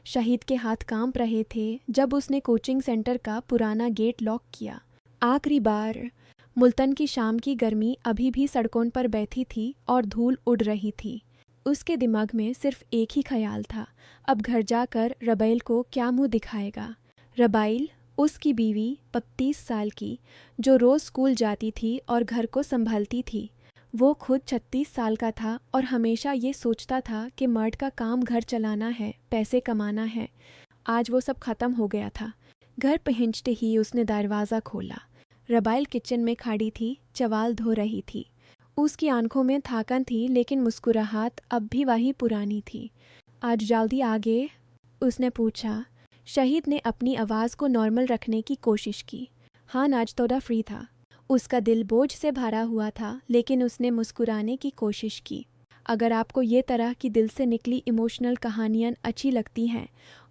शहीद के हाथ कांप रहे थे जब उसने कोचिंग सेंटर का पुराना गेट लॉक किया। आखिरी बार। मुल्तान की शाम की गर्मी अभी भी सड़कों पर बैठी थी और धूल उड़ रही थी। उसके दिमाग में सिर्फ एक ही ख्याल था, अब घर जाकर रबाइल को क्या मुंह दिखाएगा। रबाइल, उसकी बीवी, 35 साल की, जो रोज़ स्कूल जाती थी और घर को संभालती थी। वो खुद 36 साल का था और हमेशा ये सोचता था कि मर्द का काम घर चलाना है, पैसे कमाना है। आज वो सब खत्म हो गया था। घर पहुंचते ही उसने दरवाज़ा खोला। रबाइल किचन में खड़ी थी, चवाल धो रही थी। उसकी आंखों में थकान थी, लेकिन मुस्कुराहट अब भी वही पुरानी थी। आज जल्दी आ गए? उसने पूछा। शहीद ने अपनी आवाज़ को नॉर्मल रखने की कोशिश की। हाँ, आज थोड़ा फ्री था। उसका दिल बोझ से भरा हुआ था, लेकिन उसने मुस्कुराने की कोशिश की। अगर आपको ये तरह की दिल से निकली इमोशनल कहानियाँ अच्छी लगती हैं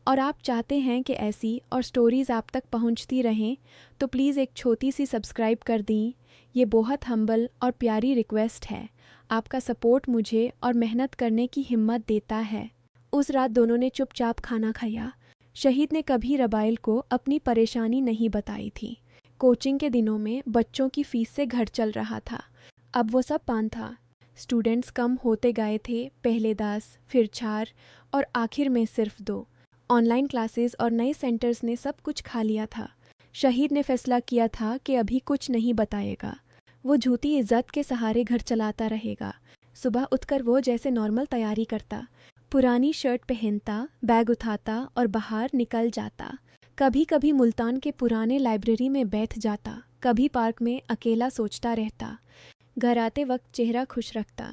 और आप चाहते हैं कि ऐसी और स्टोरीज़ आप तक पहुंचती रहें, तो प्लीज़ एक छोटी सी सब्सक्राइब कर दें। ये बहुत हम्बल और प्यारी रिक्वेस्ट है। आपका सपोर्ट मुझे और मेहनत करने की हिम्मत देता है। उस रात दोनों ने चुपचाप खाना खाया। शहीद ने कभी रबाइल को अपनी परेशानी नहीं बताई थी। कोचिंग के दिनों में बच्चों की फीस से घर चल रहा था। अब वो सब पान था। स्टूडेंट्स कम होते गए थे, पहले 10, फिर 4 और आखिर में सिर्फ 2। ऑनलाइन क्लासेस और नए सेंटर्स ने सब कुछ खा लिया था। शहीद ने फैसला किया था कि अभी कुछ नहीं बताएगा। वो झूठी इज्जत के सहारे घर चलाता रहेगा। सुबह उठकर वो जैसे नॉर्मल तैयारी करता, पुरानी शर्ट पहनता, बैग उठाता और बाहर निकल जाता। कभी कभी मुल्तान के पुराने लाइब्रेरी में बैठ जाता, कभी पार्क में अकेला सोचता रहता। घर आते वक्त चेहरा खुश रखता।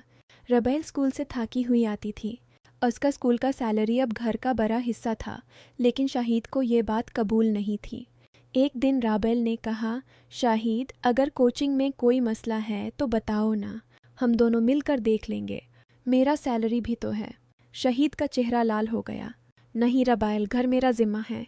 रबाइल स्कूल से थाकी हुई आती थी। उसका स्कूल का सैलरी अब घर का बड़ा हिस्सा था, लेकिन शाहिद को ये बात कबूल नहीं थी। एक दिन रबाइल ने कहा, शाहिद, अगर कोचिंग में कोई मसला है तो बताओ ना, हम दोनों मिलकर देख लेंगे। मेरा सैलरी भी तो है। शहीद का चेहरा लाल हो गया। नहीं रबाइल, घर मेरा जिम्मा है,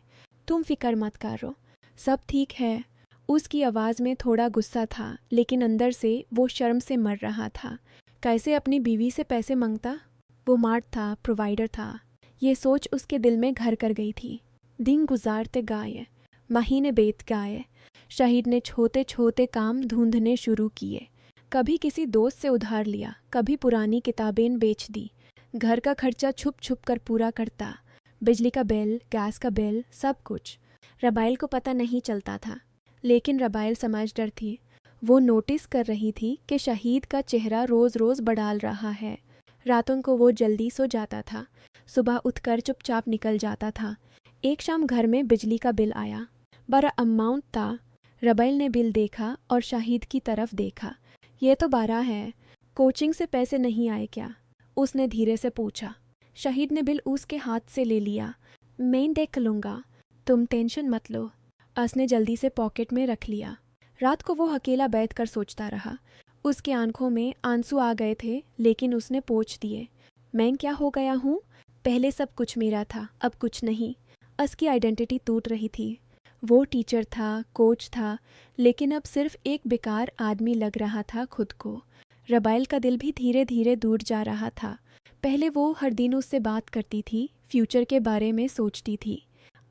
तुम फिक्र मत करो, सब ठीक है। उसकी आवाज़ में थोड़ा गुस्सा था, लेकिन अंदर से वो शर्म से मर रहा था। कैसे अपनी बीवी से पैसे मांगता? वो मार्ट था, प्रोवाइडर था। ये सोच उसके दिल में घर कर गई थी। दिन गुजारते गए, महीने बीत गए। शहीद ने छोटे छोटे काम ढूंढने शुरू किए। कभी किसी दोस्त से उधार लिया, कभी पुरानी किताबें बेच दी। घर का खर्चा छुप छुप कर पूरा करता, बिजली का बिल, गैस का बिल, सब कुछ। रबाइल को पता नहीं चलता था, लेकिन रबाइल समझदार थी। वो नोटिस कर रही थी कि शहीद का चेहरा रोज़ रोज़ बढ़ाल रहा है। रातों को वो जल्दी सो जाता था, सुबह उठकर चुपचाप निकल जाता था। एक शाम घर में बिजली का बिल आया, बड़ा अमाउंट था। रबाइल ने बिल देखा और शहीद की तरफ देखा। ये तो 12 है, कोचिंग से पैसे नहीं आए क्या? उसने धीरे से पूछा। शहीद ने बिल उसके हाथ से ले लिया। मैं देख लूँगा, तुम टेंशन मत लो। उसने जल्दी से पॉकेट में रख लिया। रात को वो अकेला बैठकर सोचता रहा। उसकी आंखों में आंसू आ गए थे, लेकिन उसने पोंछ दिए। मैं क्या हो गया हूँ? पहले सब कुछ मेरा था, अब कुछ नहीं। उसकी आइडेंटिटी टूट रही थी। वो टीचर था, कोच था, लेकिन अब सिर्फ एक बेकार आदमी लग रहा था खुद को। रबाइल का दिल भी धीरे धीरे दूर जा रहा था। पहले वो हर दिन उससे बात करती थी, फ्यूचर के बारे में सोचती थी।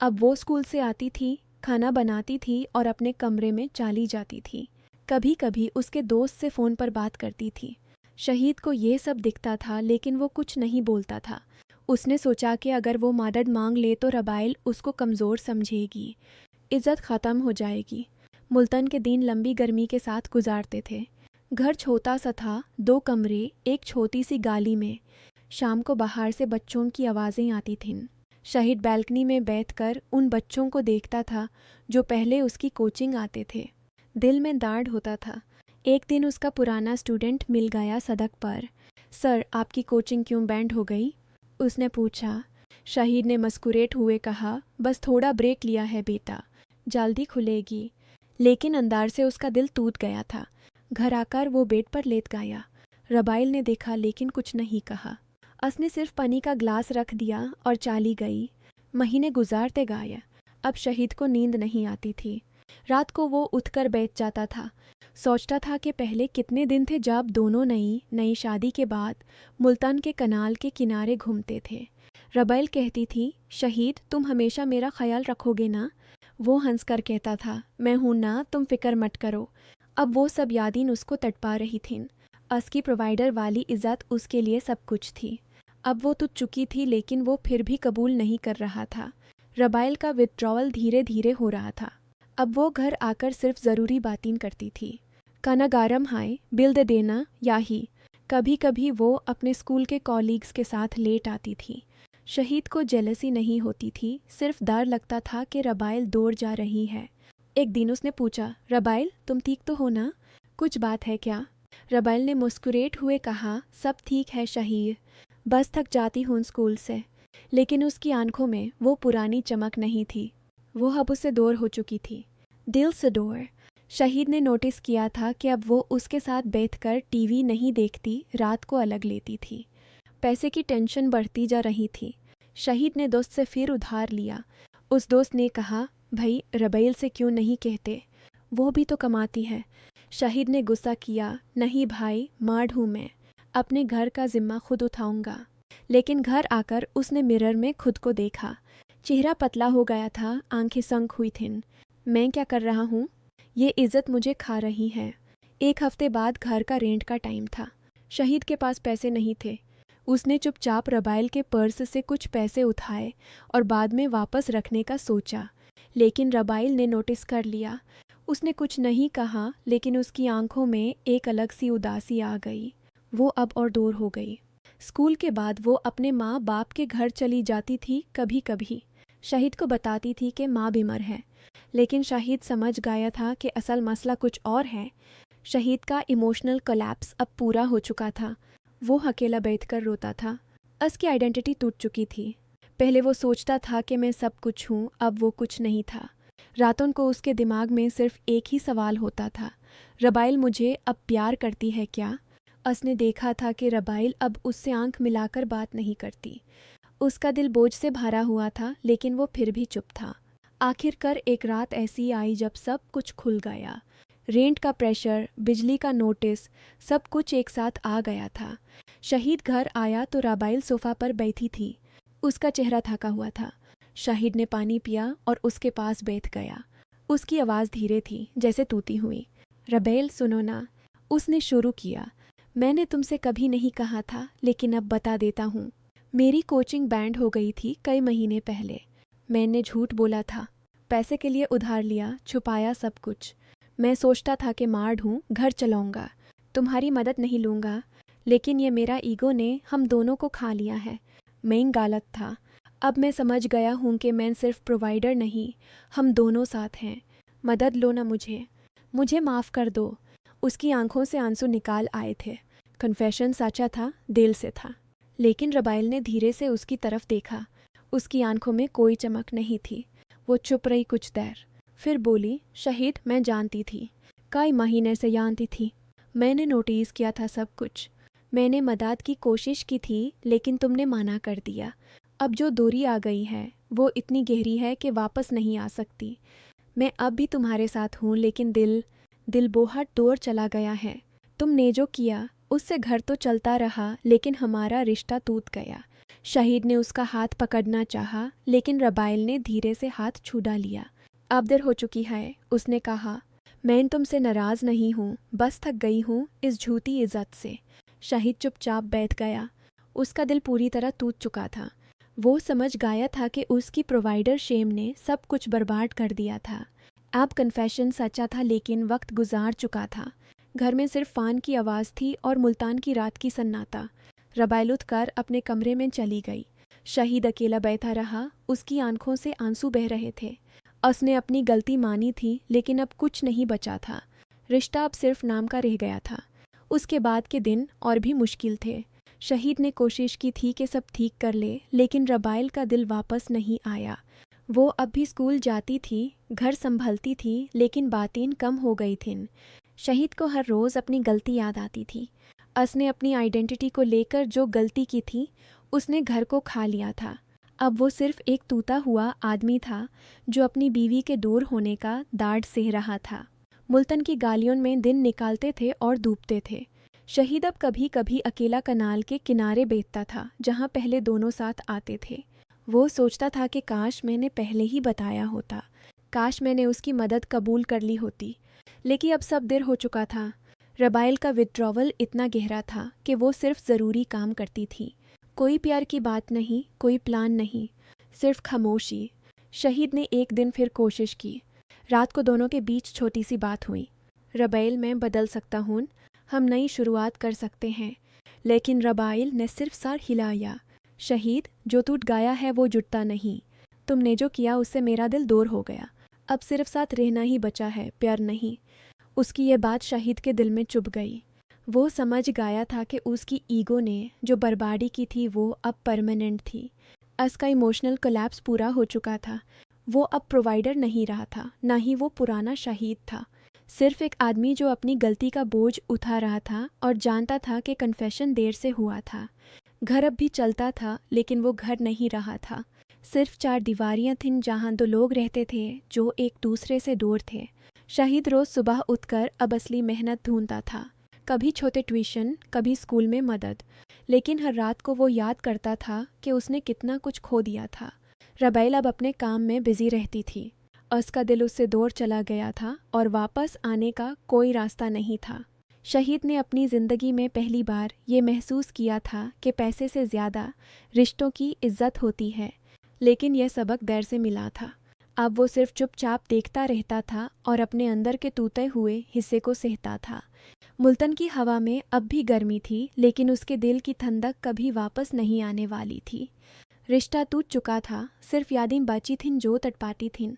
अब वो स्कूल से आती थी, खाना बनाती थी और अपने कमरे में चली जाती थी। कभी कभी उसके दोस्त से फ़ोन पर बात करती थी। शहीद को ये सब दिखता था, लेकिन वो कुछ नहीं बोलता था। उसने सोचा कि अगर वो मदद मांग ले तो रबाइल उसको कमज़ोर समझेगी, इज़्ज़त ख़त्म हो जाएगी। मुल्तान के दिन लंबी गर्मी के साथ गुजारते थे। घर छोटा सा था, 2 कमरे, एक छोटी सी गाली में। शाम को बाहर से बच्चों की आवाज़ें आती थीं। शहीद बैल्कनी में बैठकर उन बच्चों को देखता था जो पहले उसकी कोचिंग आते थे। दिल में दर्द होता था। एक दिन उसका पुराना स्टूडेंट मिल गया सड़क पर। सर, आपकी कोचिंग क्यों बैंड हो गई? उसने पूछा। शहीद ने मुस्कुराते हुए कहा, बस थोड़ा ब्रेक लिया है बेटा, जल्दी खुलेगी। लेकिन अंदर से उसका दिल टूट गया था। घर आकर वो बेड पर लेट गया। रबाइल ने देखा, लेकिन कुछ नहीं कहा। उसने सिर्फ पानी का ग्लास रख दिया और चली गई। महीने गुजारते गए। अब शहीद को नींद नहीं आती थी। रात को वो उठकर बैठ जाता था। सोचता था कि पहले कितने दिन थे जब दोनों नई शादी के बाद मुल्तान के कनाल के किनारे घूमते थे। रबाइल कहती थी, शहीद तुम हमेशा मेरा ख्याल रखोगे ना? वो हंसकर कहता था, मैं हूं ना, तुम फिक्र मत करो। अब वो सब यादें उसको तड़पा रही थीं। उसकी प्रोवाइडर वाली इज़्ज़त उसके लिए सब कुछ थी। अब वो तुझ चुकी थी, लेकिन वो फिर भी कबूल नहीं कर रहा था। रबाइल का विथड्रॉवल धीरे धीरे हो रहा था। अब वो घर आकर सिर्फ ज़रूरी बातें करती थी। कनागारम हाय, बिल दे देना या ही। कभी कभी वो अपने स्कूल के कॉलीग्स के साथ लेट आती थी। शहीद को जेलसी नहीं होती थी, सिर्फ डर लगता था कि रबाइल दूर जा रही है। एक दिन उसने पूछा, रबाइल तुम ठीक तो हो ना? कुछ बात है क्या? रबाइल ने मुस्कुराते हुए कहा, सब ठीक है शहीद, बस थक जाती हूँ स्कूल से। लेकिन उसकी आंखों में वो पुरानी चमक नहीं थी। वो अब उससे दूर हो चुकी थी, दिल से दूर। शहीद ने नोटिस किया था कि अब वो उसके साथ बैठकर टीवी नहीं देखती, रात को अलग लेती थी। पैसे की टेंशन बढ़ती जा रही थी। शहीद ने दोस्त से फिर उधार लिया। उस दोस्त ने कहा, भाई रबाइल से क्यों नहीं कहते, वो भी तो कमाती है। शहीद ने गुस्सा किया, नहीं भाई, मार्ड हूँ मैं, अपने घर का जिम्मा खुद उठाऊंगा। लेकिन घर आकर उसने मिरर में खुद को देखा। चेहरा पतला हो गया था, आंखें संक हुई थीं। मैं क्या कर रहा हूँ? ये इज्जत मुझे खा रही है। एक हफ्ते बाद घर का रेंट का टाइम था। शहीद के पास पैसे नहीं थे। उसने चुपचाप रबाइल के पर्स से कुछ पैसे उठाए और बाद में वापस रखने का सोचा, लेकिन रबाइल ने नोटिस कर लिया। उसने कुछ नहीं कहा, लेकिन उसकी आंखों में एक अलग सी उदासी आ गई। वो अब और दूर हो गई। स्कूल के बाद वो अपने माँ बाप के घर चली जाती थी कभी कभी। शहीद को बताती थी कि माँ बीमार है, लेकिन शहीद समझ गया था कि असल मसला कुछ और है। शहीद का इमोशनल कोलैप्स अब पूरा हो चुका था। वो अकेला बैठकर रोता था। उसकी आइडेंटिटी टूट चुकी थी। पहले वो सोचता था कि मैं सब कुछ हूँ, अब वो कुछ नहीं था। रातों को उसके दिमाग में सिर्फ एक ही सवाल होता था, रबाइल मुझे अब प्यार करती है क्या? उसने देखा था कि रबाइल अब उससे आंख मिलाकर बात नहीं करती। उसका दिल बोझ से भरा हुआ था, लेकिन वो फिर भी चुप था। आखिरकार एक रात ऐसी आई जब सब कुछ खुल गया। रेंट का प्रेशर, बिजली का नोटिस, सब कुछ एक साथ आ गया था। शहीद घर आया तो रबाइल सोफा पर बैठी थी। उसका चेहरा थका हुआ था। शहीद ने पानी पिया और उसके पास बैठ गया। उसकी आवाज़ धीरे थी, जैसे तूती हुई। रबाइल सुनो ना, उसने शुरू किया। मैंने तुमसे कभी नहीं कहा था, लेकिन अब बता देता हूँ। मेरी कोचिंग बैंड हो गई थी कई महीने पहले। मैंने झूठ बोला था, पैसे के लिए उधार लिया, छुपाया सब कुछ। मैं सोचता था कि मार्ड हूँ, घर चलाऊंगा, तुम्हारी मदद नहीं लूँगा। लेकिन ये मेरा ईगो ने हम दोनों को खा लिया है। मैं गलत था। अब मैं समझ गया हूँ कि मैं सिर्फ प्रोवाइडर नहीं, हम दोनों साथ हैं। मदद लो ना मुझे, मुझे माफ़ कर दो। उसकी आंखों से आंसू निकाल आए थे। कन्फेशन सच्चा था, दिल से था। लेकिन रबाइल ने धीरे से उसकी तरफ देखा। उसकी आंखों में कोई चमक नहीं थी। वो चुप रही कुछ देर, फिर बोली, शहीद मैं जानती थी, कई महीने से जानती थी। मैंने नोटिस किया था सब कुछ। मैंने मदद की कोशिश की थी, लेकिन तुमने मना कर दिया। अब जो दूरी आ गई है वो इतनी गहरी है कि वापस नहीं आ सकती। मैं अब भी तुम्हारे साथ हूँ, लेकिन दिल बहुत दूर चला गया है। तुमने जो किया उससे घर तो चलता रहा, लेकिन हमारा रिश्ता टूट गया। शहीद ने उसका हाथ पकड़ना चाहा, लेकिन रबाइल ने धीरे से हाथ छुड़ा लिया। अब देर हो चुकी है, उसने कहा। मैं तुमसे नाराज़ नहीं हूँ, बस थक गई हूँ इस झूठी इज्जत से। शहीद चुपचाप बैठ गया। उसका दिल पूरी तरह टूट चुका था। वो समझ गया था कि उसकी प्रोवाइडर शेम ने सब कुछ बर्बाद कर दिया था। अब कन्फेशन सच्चा था, लेकिन वक्त गुजार चुका था। घर में सिर्फ फ़ान की आवाज़ थी और मुल्तान की रात की सन्नाटा। रबाइल उठकर अपने कमरे में चली गई। शहीद अकेला बैठा रहा। उसकी आंखों से आंसू बह रहे थे। उसने अपनी गलती मानी थी, लेकिन अब कुछ नहीं बचा था। रिश्ता अब सिर्फ नाम का रह गया था। उसके बाद के दिन और भी मुश्किल थे। शहीद ने कोशिश की थी कि सब ठीक कर ले, लेकिन रबाइल का दिल वापस नहीं आया। वो अब भी स्कूल जाती थी, घर संभलती थी, लेकिन बातें कम हो गई थीं। शहीद को हर रोज़ अपनी गलती याद आती थी। उसने अपनी आइडेंटिटी को लेकर जो गलती की थी, उसने घर को खा लिया था। अब वो सिर्फ एक टूटा हुआ आदमी था जो अपनी बीवी के दूर होने का दर्द सह रहा था। मुल्तान की गालियों में दिन निकालते थे और डूबते थे। शहीद अब कभी कभी अकेला कनाल के किनारे बैठता था जहाँ पहले दोनों साथ आते थे। वो सोचता था कि काश मैंने पहले ही बताया होता, काश मैंने उसकी मदद कबूल कर ली होती। लेकिन अब सब देर हो चुका था। रबाइल का विड्रॉवल इतना गहरा था कि वो सिर्फ ज़रूरी काम करती थी। कोई प्यार की बात नहीं, कोई प्लान नहीं, सिर्फ खामोशी। शहीद ने एक दिन फिर कोशिश की। रात को दोनों के बीच छोटी सी बात हुई। रबाइल, मैं बदल सकता हूँ, हम नई शुरुआत कर सकते हैं। लेकिन रबाइल ने सिर्फ सर हिलाया। शहीद, जो टूट गया है वो जुटता नहीं। तुमने जो किया उससे मेरा दिल दूर हो गया। अब सिर्फ साथ रहना ही बचा है, प्यार नहीं। उसकी ये बात शहीद के दिल में चुभ गई। वो समझ गया था कि उसकी ईगो ने जो बर्बादी की थी वो अब परमानेंट थी। उसका इमोशनल कोलैप्स पूरा हो चुका था। वो अब प्रोवाइडर नहीं रहा था, ना ही वो पुराना शहीद था। सिर्फ एक आदमी जो अपनी गलती का बोझ उठा रहा था और जानता था कि कन्फेशन देर से हुआ था। घर अब भी चलता था, लेकिन वो घर नहीं रहा था। सिर्फ 4 दीवारियां थीं जहां 2 लोग रहते थे जो एक दूसरे से दूर थे। शहीद रोज़ सुबह उठकर अब असली मेहनत ढूंढता था। कभी छोटे ट्यूशन, कभी स्कूल में मदद। लेकिन हर रात को वो याद करता था कि उसने कितना कुछ खो दिया था। रबाइल अब अपने काम में बिजी रहती थी। उसका दिल उससे दूर चला गया था और वापस आने का कोई रास्ता नहीं था। शहीद ने अपनी ज़िंदगी में पहली बार ये महसूस किया था कि पैसे से ज़्यादा रिश्तों की इज्जत होती है। लेकिन यह सबक देर से मिला था। अब वो सिर्फ चुपचाप देखता रहता था और अपने अंदर के टूटे हुए हिस्से को सहता था। मुल्तान की हवा में अब भी गर्मी थी, लेकिन उसके दिल की ठंडक कभी वापस नहीं आने वाली थी। रिश्ता टूट चुका था, सिर्फ यादें बची थीं जो तड़पाती थीं।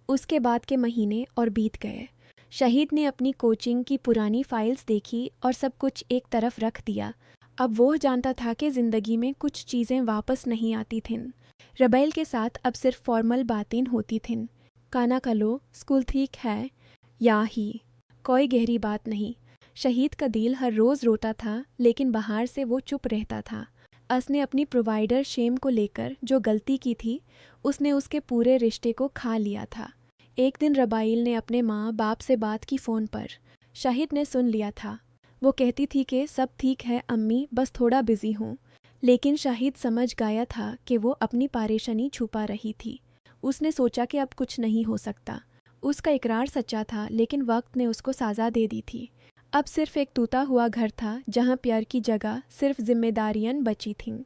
उसके बाद के महीने और बीत गए। शहीद ने अपनी कोचिंग की पुरानी फाइल्स देखी और सब कुछ एक तरफ रख दिया। अब वो जानता था कि ज़िंदगी में कुछ चीज़ें वापस नहीं आती थीं। रबाइल के साथ अब सिर्फ फॉर्मल बातें होती थीं। खाना खा लो, स्कूल ठीक है, या ही कोई गहरी बात नहीं। शहीद का दिल हर रोज़ रोता था, लेकिन बाहर से वो चुप रहता था। उसने अपनी प्रोवाइडर शेम को लेकर जो गलती की थी, उसने उसके पूरे रिश्ते को खा लिया था। एक दिन रबाइल ने अपने माँ बाप से बात की फ़ोन पर। शहीद ने सुन लिया था। वो कहती थी कि सब ठीक है अम्मी, बस थोड़ा बिजी हूँ। लेकिन शाहिद समझ गया था कि वो अपनी परेशानी छुपा रही थी। उसने सोचा कि अब कुछ नहीं हो सकता। उसका इकरार सच्चा था, लेकिन वक्त ने उसको सज़ा दे दी थी। अब सिर्फ एक टूटा हुआ घर था जहाँ प्यार की जगह सिर्फ जिम्मेदारियां बची थीं।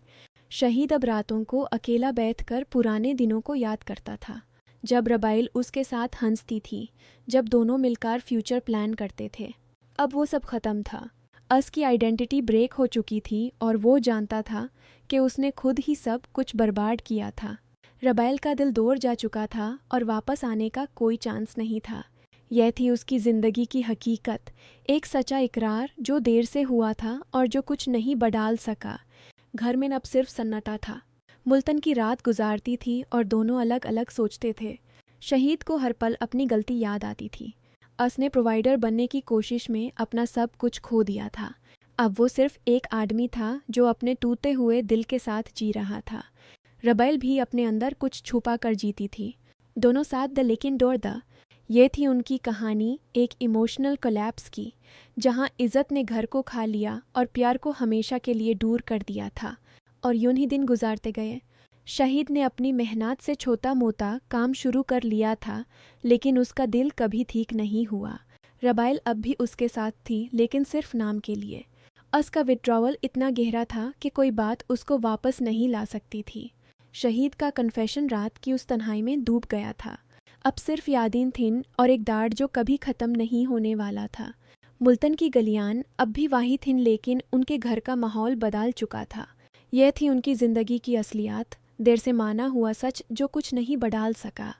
शहीद अब रातों को अकेला बैठकर पुराने दिनों को याद करता था, जब रबाइल उसके साथ हंसती थी, जब दोनों मिलकर फ्यूचर प्लान करते थे। अब वो सब ख़त्म था। उसकी आइडेंटिटी ब्रेक हो चुकी थी और वो जानता था कि उसने खुद ही सब कुछ बर्बाद किया था। रबाइल का दिल दूर जा चुका था और वापस आने का कोई चांस नहीं था। यह थी उसकी ज़िंदगी की हकीकत, एक सच्चा इकरार जो देर से हुआ था और जो कुछ नहीं बदल सका। घर में अब सिर्फ सन्नाटा था। मुल्तान की रात गुजारती थी और दोनों अलग अलग सोचते थे। शहीद को हर पल अपनी गलती याद आती थी। उसने प्रोवाइडर बनने की कोशिश में अपना सब कुछ खो दिया था। अब वो सिर्फ एक आदमी था जो अपने टूटे हुए दिल के साथ जी रहा था। रबाइल भी अपने अंदर कुछ छुपा कर जीती थी। दोनों साथ द लेकिन डोर द। ये थी उनकी कहानी, एक इमोशनल कोलैप्स की, जहाँ इज़्ज़त ने घर को खा लिया और प्यार को हमेशा के लिए दूर कर दिया था। और यूं ही दिन गुजारते गए। शहीद ने अपनी मेहनत से छोटा मोटा काम शुरू कर लिया था, लेकिन उसका दिल कभी ठीक नहीं हुआ। रबाइल अब भी उसके साथ थी, लेकिन सिर्फ नाम के लिए। उसका विड्रॉवल इतना गहरा था कि कोई बात उसको वापस नहीं ला सकती थी। शहीद का कन्फेशन रात की उस तन्हाई में डूब गया था। अब सिर्फ यादें थीं और एक डांट जो कभी ख़त्म नहीं होने वाला था। मुल्तान की गलियान अब भी वही थीं, लेकिन उनके घर का माहौल बदल चुका था। यह थी उनकी ज़िंदगी की असलियत, देर से माना हुआ सच जो कुछ नहीं बदल सका।